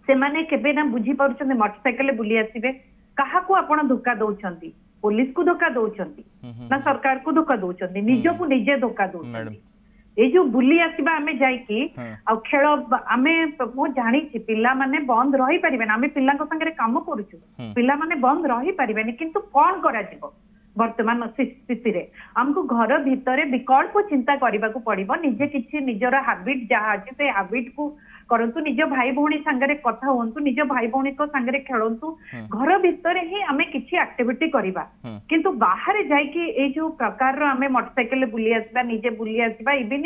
S6: से माने केबे ना बुझी पारुचंती मोटरसाइकिल बुली आसीबे काहा को आपण धोखा दउचंती पुलिस को धोखा दउचंती ना सरकार को धोखा दउचंती निजो को निजे धोखा दउचंती ये जो बुली आसवा आमे जाइकी आ खेल आमे मु जानी पिला माने बंद रही परिबेन आमे पिला को संगे काम करूछु पिला माने बंद रही परिबेन किंतु कोन करा जिवो वर्तमान स्थिति रे हमको घर भीतर विकल्प चिंता करबा को पड़िबो निजे किछि निजरा हैबिट जहा अछि से हैबिट को करंतु निज भाई भौणी संगे कथा होंतु निज भाई भौणी को संगे खेलंतु घर भीतर ही आमे किछि एक्टिविटी करिबा किंतु बाहर जाई कि ए जो प्रकार रो आमे मोटरसाइकिल बुली आसबा निजे बुली आसबा इबिन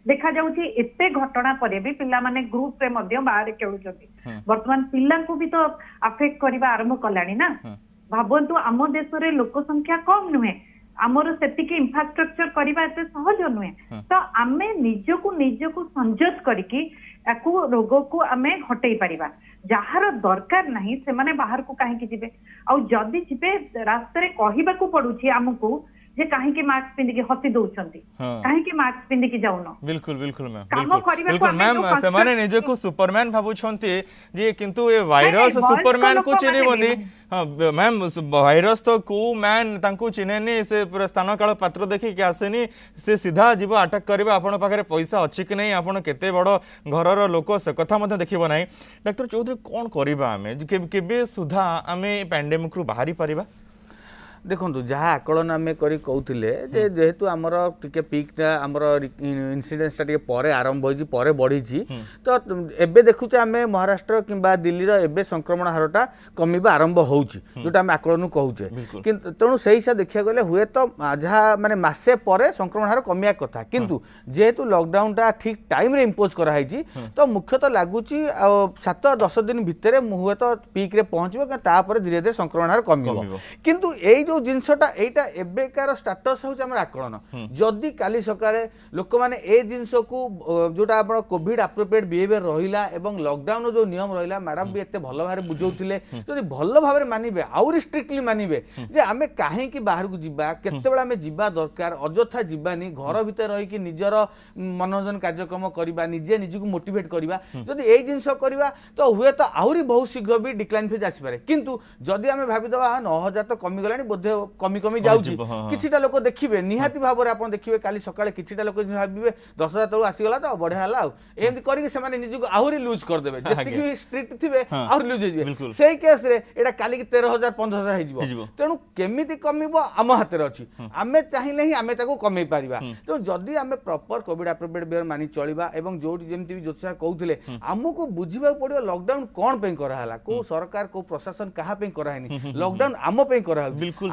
S6: देखा जाउछि एते घटना परे भी पिला माने ग्रुप रे मध्य बाहर खेलुचंती वर्तमान पिला को भी तो अफेक्ट करबा आरंभ कलानी ना भाबंतु आम देश रे लोक संख्या कम नुहे आमर सेतिकी इंफ्रास्ट्रक्चर करबा एते सहज नुहे तो आमे निजको संजत करके याकू रोग को आमे हटई परिबा जहार दरकार नहीं से माने बाहर को काहे कि जिबे आ जदी जिबे रास्ता रे कहिबा को पडुची हमकू जे काहे कि मास्क पिंदी के हसी दउचंती काहे कि मास्क पिंदी के जाउनो
S1: बिल्कुल बिल्कुल मैम बिल्कुल मैम से माने निजे को सुपरमैन भाबुछंती जे किंतु ए वायरस सुपरमैन को चिनिबोनी हां मैम वायरस तो को मैन तांको चिनेनी से पूरा स्थान काल पात्र देखि के आसेनी से सीधा जीव अटैक करबा आपण पाखरे पैसा अछि कि नहीं आपण केते बड़ घरर लोक से कथा मध्ये देखिबो नाही डॉक्टर चौधरी कोन करबा हमें केबे सुधा हमें पैंडेमिक रु बाहरी परिबा
S4: देखो जहाँ आकलन आम कहते जेहेतु आमर टे पिक्टा आमर इनसीडेंसटा टे पर आरंभ हो बढ़ी तो एबे देखुचे आम महाराष्ट्र किंबा दिल्लीर एबे संक्रमण हारटा कमिबा आरंभ होउची जोटा आम आकलन कहूचे किंतु तेणु से हिसाब देखा गले हुए तो जहाँ माने मासे पर संक्रमण हार कमिया कथा किंतु जेहेतु लॉकडाउनटा ठीक टाइम रे इम्पोज कराई तो मुख्यतः लगुच 7-10 दिन भितर हुए तो पिक रे पहुँचो तापर धीरे धीरे संक्रमण हार कमिबो किंतु एई जो जिनसटा एटा एबेकार स्टेटस होउछ हमर आकलन जदि काली सकाळे लोक माने ए जिनस को जोटा आपण कोविड एप्रोप्रिएट बिहेवियर रहिला एवं लॉकडाउन जो नियम रहिला मैडम भी एते भलो भारे बुझौथिले जदि भलो भारे मानिबे आउरी स्ट्रिक्टली मानिबे जे आमे काहे कि बाहर को जिबा केते बेला आमे जिबा दरकार अजथा जिबानी घर भीतर रही कि निजर मनोरंजन कार्यक्रम करिबा निजे निजको मोटिवेट करिबा जदि ए जिनस करिबा तो हुए तो आउरी बहुत शीघ्र भी डिक्लाइन फेज आसी पारे किंतु जदि आमे भाबी दबा 9000 तो कमी गलानी बोधे कमी कमी जाउची किछिटा लोक देखिबे निहाती भाबरे आपण देखिबे काली सकाळे किछिटा लोक भाबिबे 10000 तळु आसीगला तो बढ़िया हला एमति करिके से माने निजको आहुरी लूज कर देबे जति भी स्ट्रिक्ट थिबे और लूज हो जिवे सेही केस रे एटा काली 13000 15000 हे जिवो तेनु केमिति कमिबो आम हाते रे अछि आमे चाहिले ही आमे ताको कमै पारिबा तो जदी आमे प्रॉपर कोविड एप्रोप्रिएट बिहेवियर मानि चलिबा एवं जोटी जेमति भी जोसा कहउथिले हमकु बुझिबा पड़ियो लॉकडाउन कोन पे करा हला को सरकार को प्रशासन कहा पे करा हैनी लॉकडाउन आम पे करा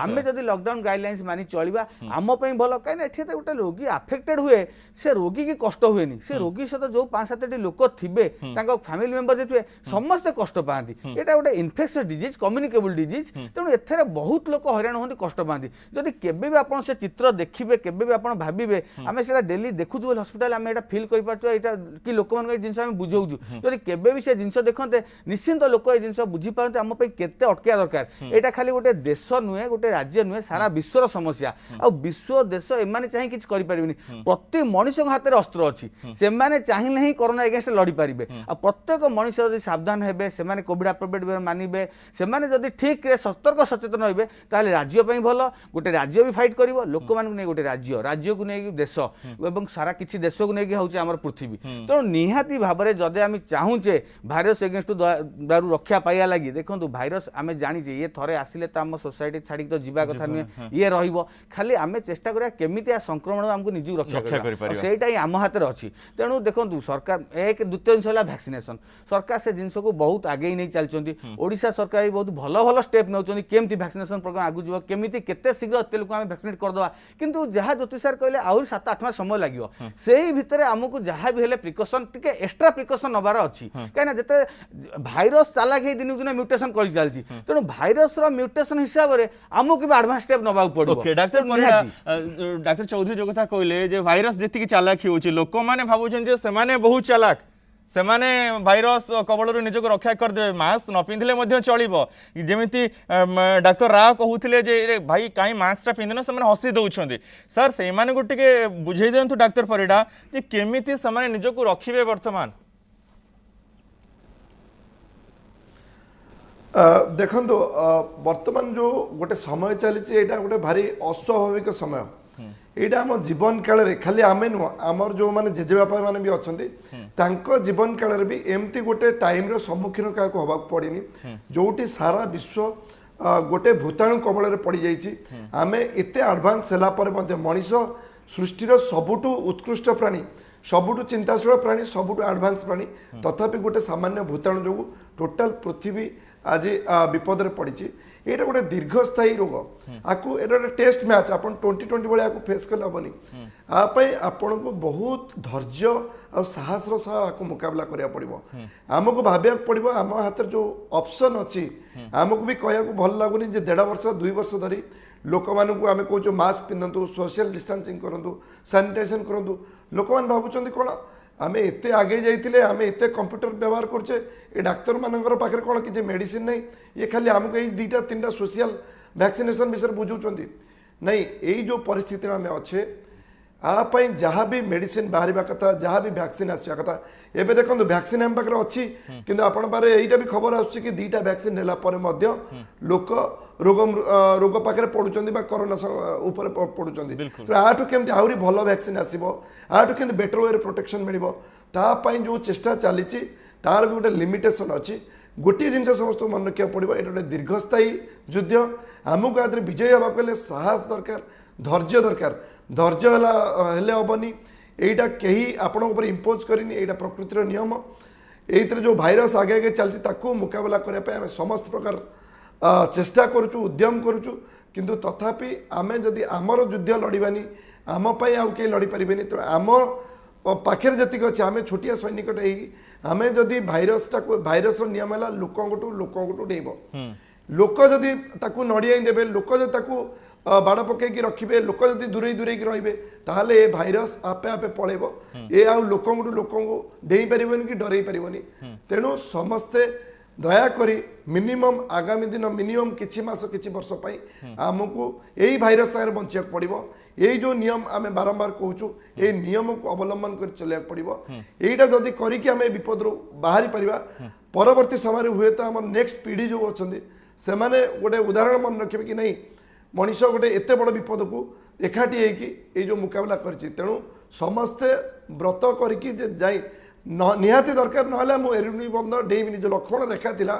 S4: आमे जदि लॉकडाउन गाइडलाइंस मानि चलिबा आम पे भलो काई ना एठी गोटे रोगी अफेक्टेड हुए से रोगी की कष्ट हुएनी से रोगी सहित जो 5-7 लोक थिबे तांको फैमिली मेंबर जेतुए समस्त कष्ट पाती एटा गोटे इन्फेक्शियस डिजीज कम्युनिकेबल डिजीज तेणु एथरे बहुत लोक हैरान होती कष्ट पाती जदि केबे भी आपण से चित्र देखिबे केबे भी आपण भाबिबे आमे सेटा डेली देखुछु बोल हॉस्पिटल आमे एटा फील करि पाछो एटा कि लोक मन जिंस आमे बुझौछु जदि केबे भी से जिंस देखंते निश्चिंत लोक ए जिंस बुझी पारते आम पे केते अटकिया दरकार एटा खाली गोटे देश नुहे गोटे गोटे राज्य नुहे सारा विश्वर समस्या आ विश्व देश एमाने चाहे किछ करि परिबिनी प्रति मनुष्य हाथ में अस्त्र अच्छी से माने चाहिए ही कोरोना एगेंस्ट लड़ी पारे आ प्रत्येक मनुष्य यदि सावधान हेबे से माने कोविड अप्रोप्रिएट वे मानिबे से माने यदि ठीक रे सतर्क सचेतन होइबे ताले राज्य पई भलो गोटे राज्य भी फाइट करिवो लोक मान को नै गोटे राज्य को नै देश एवं सारा किछि देश को नै होउचे हमर पृथ्वी तो निहाती भाबरे जदे आमी चाहूचे भाइरस एगेंस्ट दारू रक्षा पाइया लागि देखंतु भाइरस आमे जानि जे ये थरे आसिले त हम सोसाइटी छाडी तो जीवा कथा नै ये रहिबो खाली आमे चेष्टा करिया केमिति आ संक्रमण हमको निजु रक्षा करि सेटा ही आम हाथ में अच्छी तेणु देखो सरकार एक द्वितीय जिन है भैक्सीनेशन सरकार से जिनस को बहुत आगे नहीं चलती ओडिशा सरकार भी बहुत भल भल स्टेप नौ केमती भैक्सीनेशन प्रोग्राम आगु जीव केमिति केते शीघ्र एते लोक आम भैक्सीनेट करदे किंतु जहाँ ज्योति सार कहले आहरी 7-8 मास समय लगे से ही भितर आमको जहाँ भी हेले प्रिकॉशन टिके एक्स्ट्रा प्रिकॉशन नबार अच्छी कहीं जिते भाइरस चालाक दिन दिन म्यूटेशन कर चलती तेणु भाइरस म्यूटेशन हिसाब से आमको भी एडवांस स्टेप नवा पड़ो
S1: डॉक्टर चौधरी जो कथा कहले भाइरस जी चालाक हो लोक मैंने भावुं से बहुत चालाक से माने भाइरस कबल निजक रक्षा करदे मास्क न पिंधले चलो जमीती डाक्तर राव कहते जे भाई कहीं मास्कटा पिंधन से हसी दौरान सर से बुझे दिंतु डाक्तर परिडा जे केमिति से निजक रखिए वर्तमान
S3: देखो वर्तमान जो गोटे समय चली गोटे भारी अस्वाभाविक समय यहाँ आम जीवन काल खाली आमे नुह आमर जो मैंने जेजेबापा मैंने भी अच्छा जीवन काल भी एमती गोटे टाइम सम्मुखीन क्या हवा पड़ी जोटी सारा विश्व गोटे भूताणु कबल पड़ जाइए आमे एते एडवांस है मनीष सृष्टिर सबुठु उत्कृष्ट प्राणी सबुठु चिंताशील प्राणी सबुठु एडवांस प्राणी तथापि गोटे सामान्य भूताणु जो टोटाल पृथ्वी आज विपद पड़ी ये गोटे दीर्घस्थायी रोग आपको ये गोटे टेस्ट मैच आप 2020 भाई आपको फेस कले हेनी आपण को बहुत धैर्य और साहस आपको मुकाबला करा पड़ो आमको भाविया पड़ो आम हाथ जो ऑप्शन अच्छी आमको भी कहया भल लगुनि 1.5 वर्ष 2 वर्ष धरी लोक मानू आम कौच मास्क पिंधतु सोशल डिस्टेंसिंग करूँ सानिटाइजेशन करूँ लोक मैंने भावुं कौन आमे एते आगे जाइए आम एते कंप्यूटर व्यवहार करचे ए डाक्तर मानकर पाखे कौन कि मेडिसिन नहीं ये खाली आमको ये 2-3टा सोशल वैक्सीनेशन विषय बुझाऊँ नहीं यही जो परिस्थिति आम अच्छे आपाई जहाँ भी मेडिसिन बाहर कथा जहाँ भी वैक्सीन आसा कथा एबे देखो वैक्सीन आम पाखे अच्छी किंतु आपण पारे यहीटा भी खबर आसुची कि 2टा वैक्सीन नेला परे मध्य लोक रोग पाखे पड़ुचंदी बा कोरोना ऊपर पड़ुचंदी तो आठू केमती आहरी भल वैक्सीन आसीबो आठू केमती बेटर वे प्रोटेक्शन मिलिबो ता पई जो चेष्टा चलीची तार भी गोटे लिमिटेशन अच्छी गोटे जिन समस्त मन रखा पड़ो ये गोटे दीर्घस्थायी युद्ध आमको आदि विजयी हाँ कहले साहस दरकार धैर्य दरकार धैर्य हेले हेबनी यहीटा कहीं आपण इम्पोज करनी यहाँ प्रकृतिर नियम ये जो भाइरस आगे आगे चलती मुकाबला करने समस्त प्रकार चेष्टा करुचु उद्यम करुचु किंतु तथापि आमे जदि आमर युद्ध लड़ानी आम आउ कहीं लड़ी पारे तो आम पाखे जी अच्छे आम छोटिया सैनिकटे आमे जदि भाइरस नियम है लोक डेब लोक जदि नड़िया देवे लोक जदि बाड़ पकईकी रखिए लोक जदि दूरे दूरे रे ताहले ए भाइरस आपे आपे पलैब ए आउ लोक डेई पारिबनी कि डरई पारिबनी तेणु समस्ते दयाकोरी मिनिमम आगामी दिन मिनिमम किछि मास किछि वर्ष पाई आमको यही भाइरस सागर बंचा पड़ो यही जो नियम आम बारंबार कहूँ ये नियम को अवलंबन कर चलिया पड़ो यहीटा जदि करके आम विपद बाहरी परिबा परवर्ती समय हुए तो आम नेक्स्ट पीढ़ी जो अच्छा से माने गोटे उदाहरण मन रखिए कि नहीं मनीष गोटे एत बड़ विपद को एकाठी होगी जो मुकाबला कर तेणु समस्ते व्रत करके जाई निहाती दरकार ना एरुनी बंद डेइबिनी जो लक्षण रेखा थिला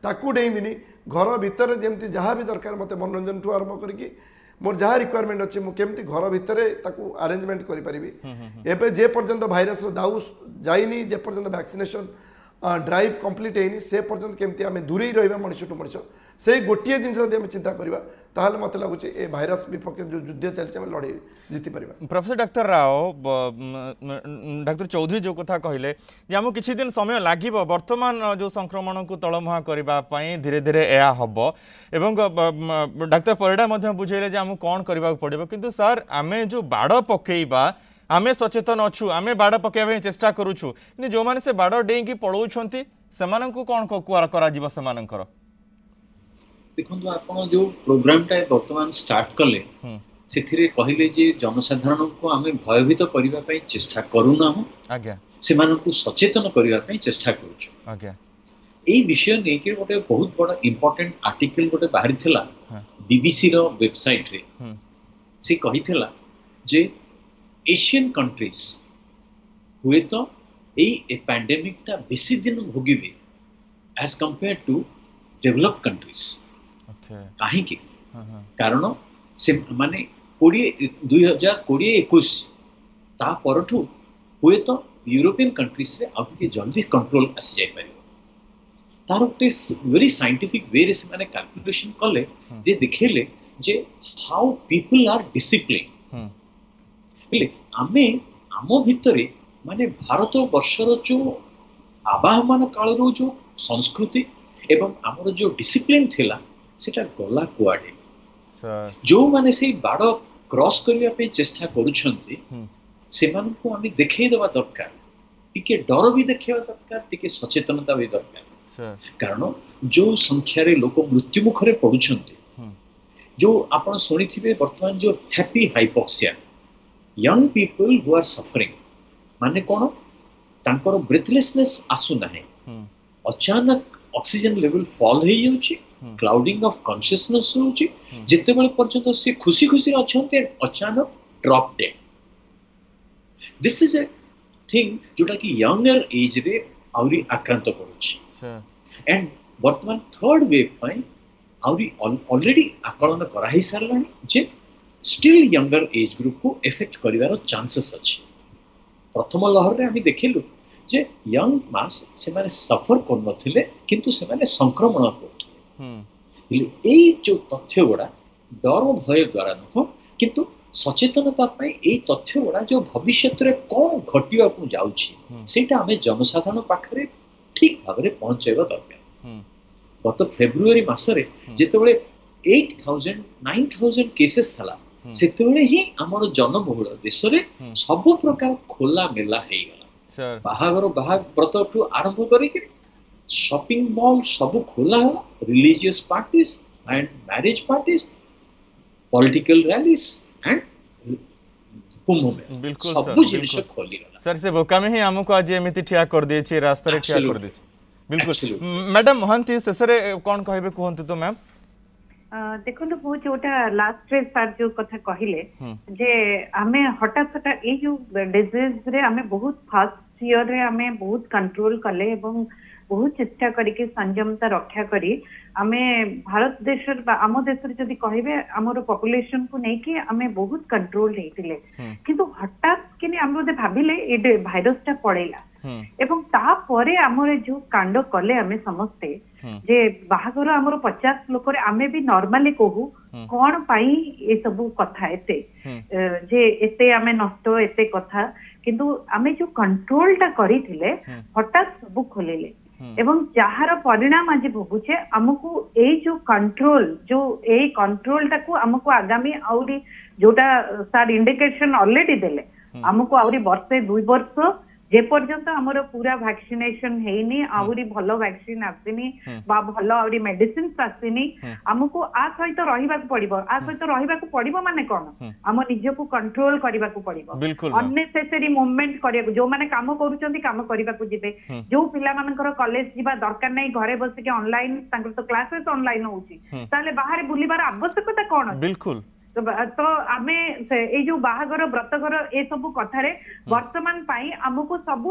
S3: ताकू डेइबिनी घर भितर जमती जहाँ भी दरकार मत मनोरंजन ठू आरंभ करके मोर जहाँ रिक्वायरमेंट अच्छी मुझे घर भितर ताकू अरेंजमेंट करि परिबी एबे जे पर्यंत भाइरस दाऊ जाइनी जे पर्यंत वैक्सीनेशन ड्राइव कंप्लीट होनी से पर्यंत केमती आम दूरे रहा मनुष्य टू मनुष्य से गोटे जिन चिंता करवा ताहले मत लगुच ए भाइरस विपक्ष जो युद्ध चलती लड़े जीति पार।
S1: Professor doctor Rao doctor Chaudhary जो कथा कहले जे आम किछि दिन समय लागिब वर्तमान जो संक्रमण को तलमुहा करने धीरे धीरे यह हम एवं डाक्तर परिडा बुझेले जे आम कौन करने पड़ो किंतु सर आमे जो बाड़ पकेबा आमे सचेतन अच्छु आमे बाड़ पकेबा चेष्टा करूछु कि जो माने से बाड़ डेईकी पळौछंती सेमानंकु कोन करा जिवो सेमानंकर
S5: देखो आपण जो प्रोग्रामटा वर्तमान स्टार्ट कले से कहले जे जनसाधारण को आम भयभीत करने चेष्टा करूना से सचेतन करने चेष्टा करुँ यही विषय नहीं कि गोटे बहुत बड़ा इंपोर्टेंट आर्टिकल गोटे बाहरी थिला बीबीसी रो वेबसाइट रे से कही थिला जे एशियन कंट्रीज हुए तो ए पैंडेमिक टा बेसी दिन भोगिबे as compare to developed countries काहे कि कारण से माने 2020-21 ता परठू हुए तो यूरोपियन कंट्रीज रे अब के जल्दी कंट्रोल आसी जाय पारे तार गोटे वेरी साइंटिफिक वे रे से कैलकुलेशन कले जे देखेले जे हाउ पीपल आर डिसिप्लिन हेले आमे आमो भितरे माने भारत वर्षर जो आवाहमान काल रो जो संस्कृति एवं हमर जो डिसिप्लिन थिला सेटा गला कुआडे जो माने से बाड़ क्रॉस करिया पे चेष्टा करूछंती से मान को आमे देखै देबा दरकार टिके डर भी देखैबा दरकार टिके सचेतनता भी दरकार कारण जो संख्यार लोक मृत्यु मुखरे पड़ुछंती जो आपण सुनिथिबे वर्तमान जो happy hypoxia young people who are suffering माने कोन तांकर ब्रेथलेसनेस आसु नाही अचानक ऑक्सीजन लेवल फॉल हे जाउची क्लाउडिंग ऑफ कॉन्शियसनेस होउची जेते बेले पर्यंत से खुशी खुशी अछंते अचानक drop dead this is a thing जोटा कि यंगर एज रे आउरी आक्रांत करूची एंड वर्तमान थर्ड वेव पाई आउरी ऑलरेडी आकलन करा ही सारलानी जे स्टिल यंगर एज ग्रुप को इफेक्ट करिवार चांसेस अछि प्रथम लहर रे हामी देखिलु जे यंग मास से माने सफर कर नथिले किंतु से माने संक्रमण करथले एई जो तथ्य गुडा डर भय द्वारा न किंतु सचेतनता पाई एई तथ्य गुडा जो भविष्य रे कोन घटिया को जाउछि सेटा हमें जनसाधारण पाखरे ठीक भाव में पहुंचाइबा दरकार गत फेब्रुआरी मासरे जेतेबेले 8,000-9,000 केसेस थला सेतेबेले ही हमर जनबहुल देश रे सब प्रकार खोला मेला हे गला बाहागर व्रत टू आरंभ करी के शॉपिंग मॉल सब खोला होला religious parties and marriage parties political rallies and
S1: बिल्कुल
S5: सब जिनिस खोली गला
S1: सर से बोका में ही हमको आज एमिति ठिया कर दे छी रास्ता रे ठिया कर दे छी बिल्कुल मैडम मोहंती शेषरे कोन कहबे कहंतु तो मैम
S6: देखो मु जोटा लास्ट रे सर जो कथा कहिले जे हमें हठात हठात ए जो डिजीज रे हमें बहुत फास्ट ईयर रे हमें बहुत कंट्रोल कले एवं बहुत चेष्टा करके संयमता रक्षा करी आमे भारत देश आम देश जदि कहबे हमर पॉपुलेशन को नहीं कि आमे बहुत कंट्रोल हेतिले किंतु हठात कि हम बोधे भाबिले ए भाइरस टा पड़ेला एवं ता परे हमरे जो कांड कले आमे समस्ते जे बाहागर हमर 50 लोक रे आमे भी नॉर्मली कहू कोन पाई ए सब कथा एते जे एते आमे नष्ट एते कथा किंतु आमे जो कंट्रोल टा करिथिले हठात सब खोलेले एवं जहार परिणाम आज भोगुचे हमको ए जो कंट्रोल टाकू हमको आगामी आउरी जोटा सार इंडिकेशन ऑलरेडी देले हमको आउरी वर्षे 2 वर्ष जे पर्यंत हमर पूरा वैक्सीनेशन हेनी आउरी भलो वैक्सीन आसिनी बा भलो आउरी मेडिसिन आसिनी हमको आ सहित रहिबाक पड़िबो आ सहित रहिबाक पड़िबो माने कोन हम निज को कंट्रोल करबाक पड़िबो अननेसेसरी मूवमेंट करिया जो माने काम करूचंती काम करबाक जिबे जो पिला मानकर कॉलेज जिबा दरकार नै घरे बस के ऑनलाइन तांकर तो क्लासेस ऑनलाइन होउची ताले बाहर बुलिबार आवश्यकता कोन
S1: बिल्कुल
S6: तो आमे ए जो बाहागर व्रतगर ए सब कथारे वर्तमान पाई हमको सब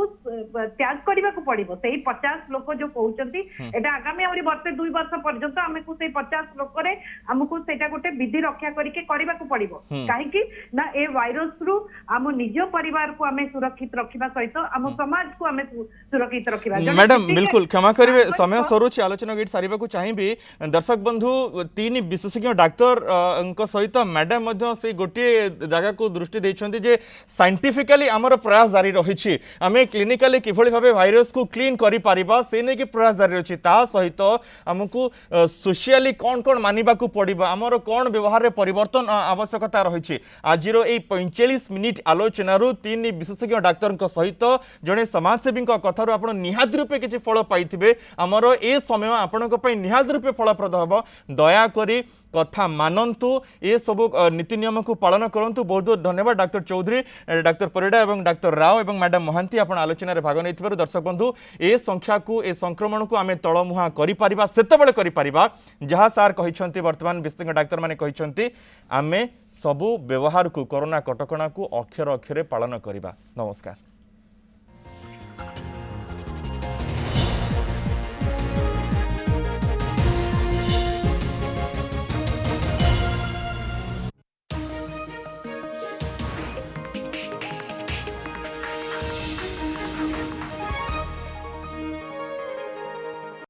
S6: त्याग करबा को पड़िबो सेही 50 लोक जो कहउचंती एटा आगामी आउरी वर्षे 2 वर्ष पर्यंत हमको सेही 50 लोक रे हमको सेटा गोटे विधि रक्षा करके करबा को पड़िबो काहे कि ना ए वायरस रु हम निज परिवार को हमें सुरक्षित रखिबा सहित हम समाज को हमें सुरक्षित रखिबा
S1: मैडम बिल्कुल क्षमा करिवे समय सरुछि आलोचना गेट सारिबा को चाहिबी दर्शक बंधु तीन विशेषज्ञ डाक्टर सहित मैडम मध्य से गोटे जगह को दृष्टि देइछन्ति जे साइंटिफिकली हमर प्रयास जारी रहिछि आमे क्लिनिकली किभଳି भाबे भाइरस को क्लीन करि परिबा से नै कि प्रयास जारी रहिछि ता सहित हमकु सोशियली कोन कोन मानिबा को पड़िबा हमर कोन व्यवहार रे परिवर्तन आवश्यकता रहिछि आजिरो ए 45 मिनिट आलोचना रु 3 विशेषज्ञ डाक्टर सहित जड़े समाजसेवी कथार आप निहाती रूपे किसी फल पाइबे आमर ए समय आपण निहाती रूपे फलप्रद हम दयाकोरी कथा मानतु ए सब नीति नियम को पालन करूँ। बहुत बहुत धन्यवाद डाक्टर चौधरी, डाक्तर परिडा और डाक्तर राव और मैडम महांती आप आलोचन भाग नहीं। दर्शक बंधु ए संख्या को ए संक्रमण को आम तलमुहा कर जहाँ सार कहते वर्तमान विशेषज्ञ डाक्तर मैंने कहते आम सबू व्यवहार को कोरोना कटकणा को अक्षर अक्षरे पालन करवा। नमस्कार।